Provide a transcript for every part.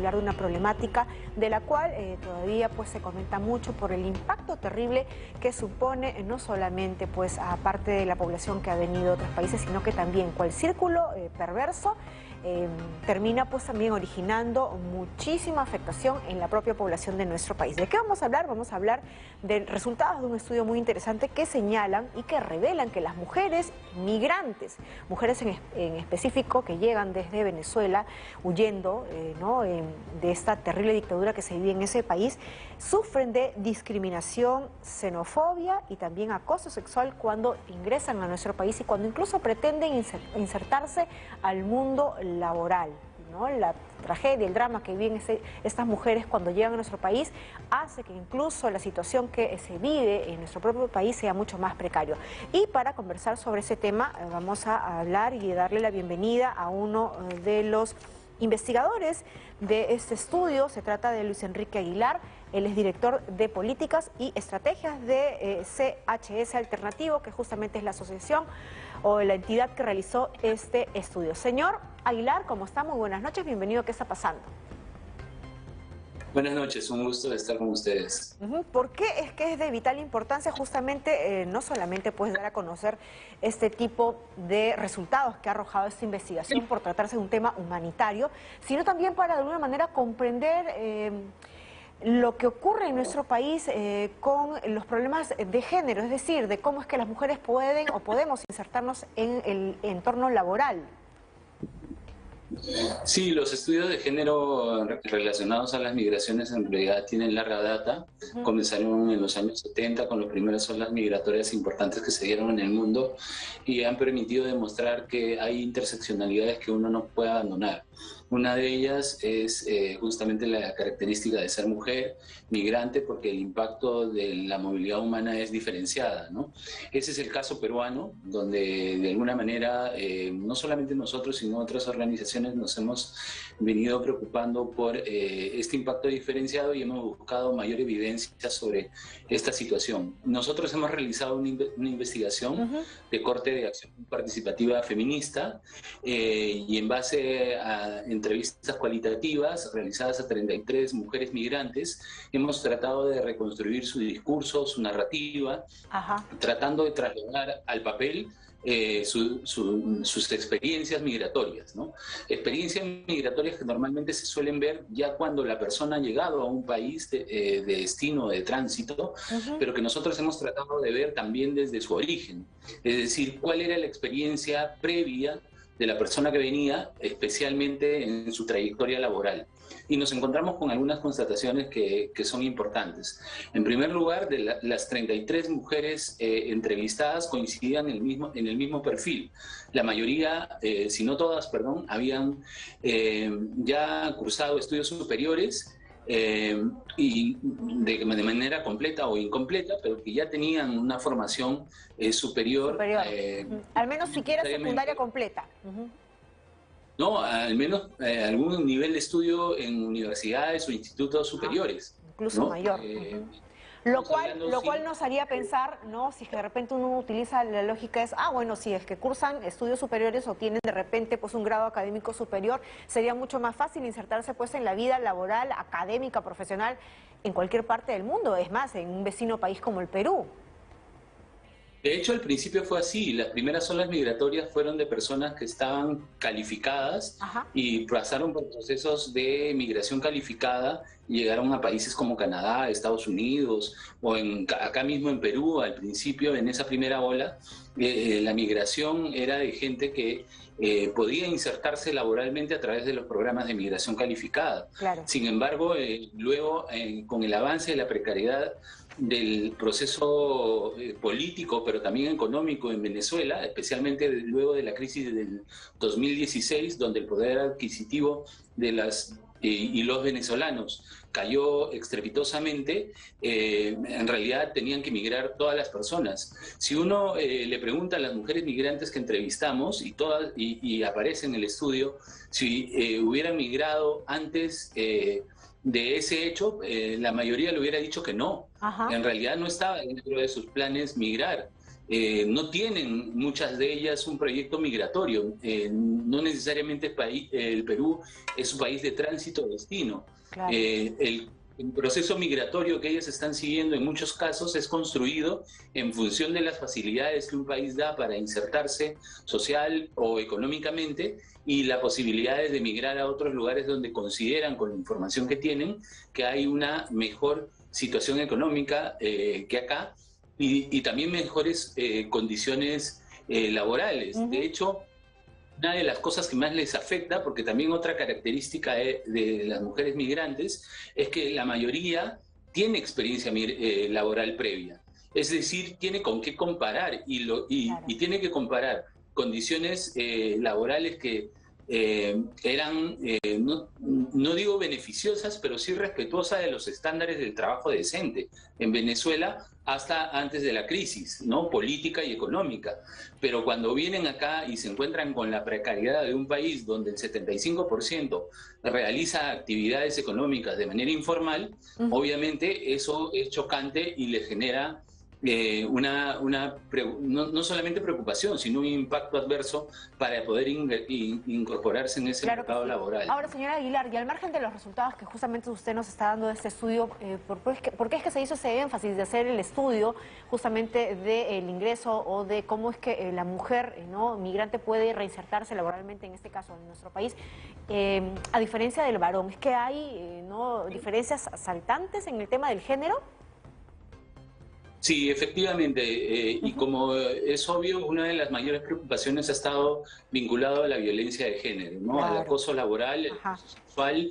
hablar de una problemática de la cual todavía pues se comenta mucho por el impacto terrible que supone no solamente pues a parte de la población que ha venido de otros países, sino que también cual círculo perverso termina pues también originando muchísima afectación en la propia población de nuestro país. ¿De qué vamos a hablar? Vamos a hablar de resultados de un estudio muy interesante que señalan y que revelan que las mujeres migrantes, mujeres en específico que llegan desde Venezuela huyendo de esta terrible dictadura que se vive en ese país, sufren de discriminación, xenofobia y también acoso sexual cuando ingresan a nuestro país y cuando incluso pretenden insertarse al mundo laboral, ¿no? La tragedia, el drama que viven estas mujeres cuando llegan a nuestro país hace que incluso la situación que se vive en nuestro propio país sea mucho más precario. Y para conversar sobre ese tema vamos a hablar y darle la bienvenida a uno de los investigadores de este estudio. Se trata de Luis Enrique Aguilar. Él es director de Políticas y Estrategias de CHS Alternativo, que justamente es la asociación o la entidad que realizó este estudio. Señor Aguilar, ¿cómo está? Muy buenas noches, bienvenido. ¿Qué está pasando? Buenas noches, un gusto de estar con ustedes. ¿Por qué es que es de vital importancia justamente no solamente pues dar a conocer este tipo de resultados que ha arrojado esta investigación por tratarse de un tema humanitario, sino también para de alguna manera comprender lo que ocurre en nuestro país con los problemas de género, es decir, de cómo es que las mujeres pueden o podemos insertarnos en el entorno laboral? Sí, los estudios de género relacionados a las migraciones en realidad tienen larga data. Comenzaron en los años 70 con las primeras olas migratorias importantes que se dieron en el mundo y han permitido demostrar que hay interseccionalidades que uno no puede abandonar. Una de ellas es justamente la característica de ser mujer, migrante, porque el impacto de la movilidad humana es diferenciada, ¿no? Ese es el caso peruano, donde de alguna manera no solamente nosotros, sino otras organizaciones nos hemos venido preocupando por este impacto diferenciado y hemos buscado mayor evidencia sobre esta situación. Nosotros hemos realizado una investigación de corte de acción participativa feminista y en base a entrevistas cualitativas realizadas a 33 mujeres migrantes, hemos tratado de reconstruir su discurso, su narrativa, tratando de trasladar al papel sus experiencias migratorias, ¿no? Experiencias migratorias que normalmente se suelen ver ya cuando la persona ha llegado a un país de destino, de tránsito, pero que nosotros hemos tratado de ver también desde su origen, es decir, cuál era la experiencia previa de la persona que venía, especialmente en su trayectoria laboral. Y nos encontramos con algunas constataciones que son importantes. En primer lugar, las 33 mujeres entrevistadas coincidían en el mismo perfil. La mayoría, si no todas, perdón, habían ya cursado estudios superiores y de manera completa o incompleta, pero que ya tenían una formación superior. Al menos siquiera secundaria completa. No, al menos algún nivel de estudio en universidades o institutos superiores. Incluso ¿no? mayor. Lo cual nos haría pensar, ¿no? Si es que de repente uno utiliza la lógica es, bueno, si es que cursan estudios superiores o tienen de repente pues un grado académico superior, sería mucho más fácil insertarse pues en la vida laboral, académica, profesional, en cualquier parte del mundo, es más, en un vecino país como el Perú. De hecho, al principio fue así. Las primeras olas migratorias fueron de personas que estaban calificadas y pasaron por procesos de migración calificada y llegaron a países como Canadá, Estados Unidos o acá mismo en Perú. Al principio, en esa primera ola, la migración era de gente que podía insertarse laboralmente a través de los programas de migración calificada. Claro. Sin embargo, luego, con el avance de la precariedad del proceso político, pero también económico en Venezuela, especialmente luego de la crisis del 2016, donde el poder adquisitivo de las y los venezolanos cayó estrepitosamente, en realidad tenían que migrar todas las personas. Si uno le pregunta a las mujeres migrantes que entrevistamos, y aparece en el estudio, si hubieran migrado antes de ese hecho, la mayoría le hubiera dicho que no. En realidad no estaba dentro de sus planes migrar. no tienen muchas de ellas un proyecto migratorio. No necesariamente el Perú es un país de tránsito o destino. Claro. El proceso migratorio que ellas están siguiendo en muchos casos es construido en función de las facilidades que un país da para insertarse social o económicamente y las posibilidades de migrar a otros lugares donde consideran, con la información que tienen, que hay una mejor situación económica que acá y también mejores condiciones laborales. De hecho, una de las cosas que más les afecta, porque también otra característica de las mujeres migrantes, es que la mayoría tiene experiencia laboral previa. Es decir, tiene con qué comparar Claro. y tiene que comparar condiciones laborales que eran, no digo beneficiosas, pero sí respetuosas de los estándares del trabajo decente en Venezuela hasta antes de la crisis, ¿no? Política y económica. Pero cuando vienen acá y se encuentran con la precariedad de un país donde el 75% realiza actividades económicas de manera informal, obviamente eso es chocante y le genera no solamente preocupación, sino un impacto adverso para poder incorporarse en ese mercado laboral. Ahora, señora Aguilar, y al margen de los resultados que justamente usted nos está dando de este estudio, ¿por qué es que se hizo ese énfasis de hacer el estudio justamente del ingreso o de cómo es que la mujer ¿no? migrante puede reinsertarse laboralmente, en este caso en nuestro país, a diferencia del varón? ¿Es que hay ¿no? diferencias saltantes en el tema del género? Sí, efectivamente, y como es obvio, una de las mayores preocupaciones ha estado vinculado a la violencia de género, ¿no? Claro. Al acoso laboral, al acoso sexual,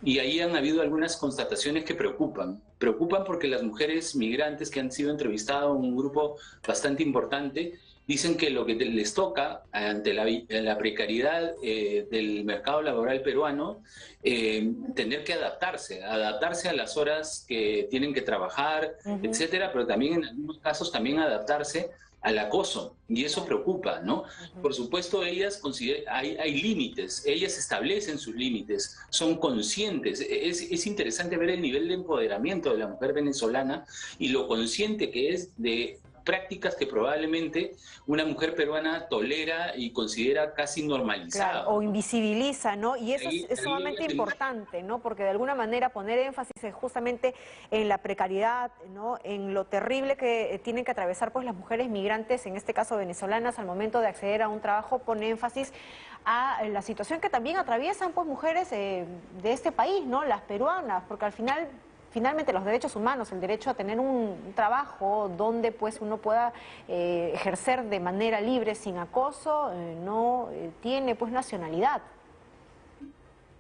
y ahí han habido algunas constataciones que preocupan. Preocupan porque las mujeres migrantes que han sido entrevistadas, un grupo bastante importante, dicen que lo que les toca ante la precariedad del mercado laboral peruano, tener que adaptarse a las horas que tienen que trabajar, etcétera, pero también en algunos casos también adaptarse al acoso, y eso preocupa, ¿no? Por supuesto, ellas hay límites, ellas establecen sus límites, son conscientes. Es interesante ver el nivel de empoderamiento de la mujer venezolana y lo consciente que es de prácticas que probablemente una mujer peruana tolera y considera casi normalizadas. Claro, o invisibiliza, ¿no? Y eso es sumamente importante, ¿no? Porque de alguna manera poner énfasis justamente en la precariedad, ¿no? En lo terrible que tienen que atravesar pues las mujeres migrantes, en este caso venezolanas, al momento de acceder a un trabajo, pone énfasis a la situación que también atraviesan pues mujeres de este país, ¿no? Las peruanas, porque al finalmente los derechos humanos, el derecho a tener un trabajo donde pues uno pueda ejercer de manera libre, sin acoso, no tiene pues nacionalidad.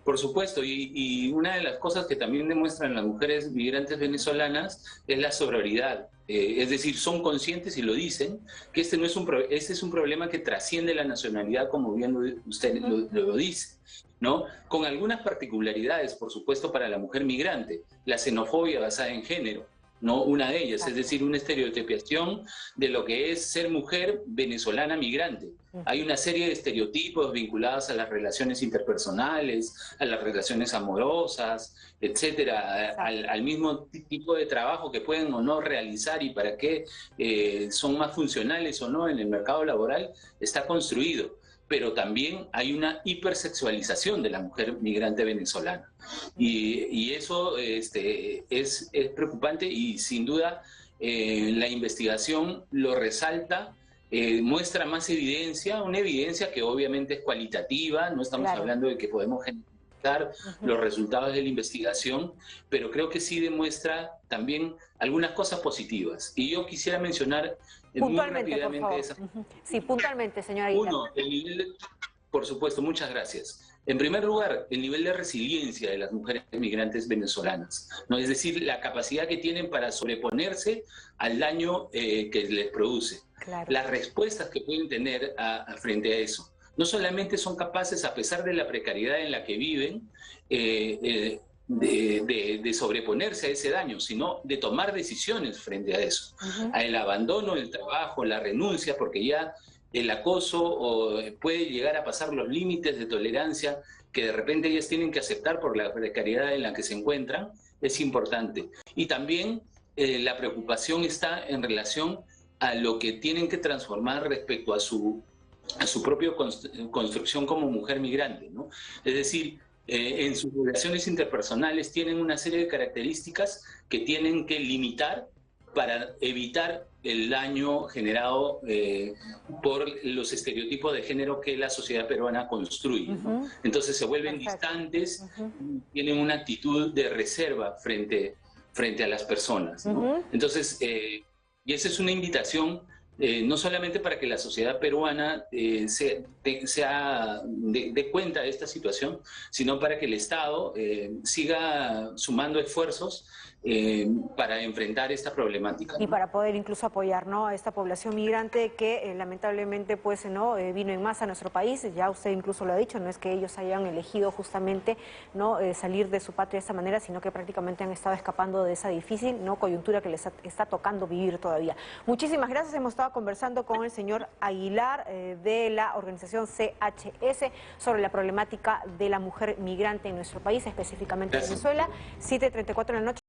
Por supuesto, y una de las cosas que también demuestran las mujeres migrantes venezolanas es la sororidad. Es decir, son conscientes y lo dicen, que este es un problema que trasciende la nacionalidad, como bien usted lo dice, ¿no? Con algunas particularidades, por supuesto, para la mujer migrante. La xenofobia basada en género, ¿no? Una de ellas, es decir, una estereotipiación de lo que es ser mujer venezolana migrante. Hay una serie de estereotipos vinculados a las relaciones interpersonales, a las relaciones amorosas, etcétera, al mismo tipo de trabajo que pueden o no realizar y para qué son más funcionales o no en el mercado laboral, está construido. Pero también hay una hipersexualización de la mujer migrante venezolana. Y eso es preocupante y sin duda la investigación lo resalta, muestra más evidencia, una evidencia que obviamente es cualitativa, no estamos hablando de que podemos generalizar los resultados de la investigación, pero creo que sí demuestra también algunas cosas positivas. Y yo quisiera mencionar puntualmente, por favor. Sí, puntualmente, señora Aguilar. Uno, por supuesto, muchas gracias. En primer lugar, el nivel de resiliencia de las mujeres migrantes venezolanas, ¿no? Es decir, la capacidad que tienen para sobreponerse al daño que les produce. Claro. Las respuestas que pueden tener frente a eso. No solamente son capaces, a pesar de la precariedad en la que viven, de sobreponerse a ese daño, sino de tomar decisiones frente a eso. Al abandono del trabajo, la renuncia, porque ya el acoso puede llegar a pasar los límites de tolerancia que de repente ellas tienen que aceptar por la precariedad en la que se encuentran, es importante. Y también la preocupación está en relación a lo que tienen que transformar respecto a su propia construcción como mujer migrante, ¿no? Es decir, en sus relaciones interpersonales tienen una serie de características que tienen que limitar para evitar el daño generado por los estereotipos de género que la sociedad peruana construye, ¿no? Entonces se vuelven distantes, tienen una actitud de reserva frente a las personas, ¿no? Entonces, y esa es una invitación no solamente para que la sociedad peruana dé cuenta de esta situación, sino para que el Estado siga sumando esfuerzos para enfrentar esta problemática, ¿no? Y para poder incluso apoyar, ¿no?, a esta población migrante que lamentablemente pues no vino en masa a nuestro país. Ya usted incluso lo ha dicho, no es que ellos hayan elegido justamente no salir de su patria de esta manera, sino que prácticamente han estado escapando de esa difícil coyuntura que les está tocando vivir todavía. Muchísimas gracias. Hemos estado conversando con el señor Aguilar de la organización CHS sobre la problemática de la mujer migrante en nuestro país, específicamente en Venezuela. 7:34 de la noche.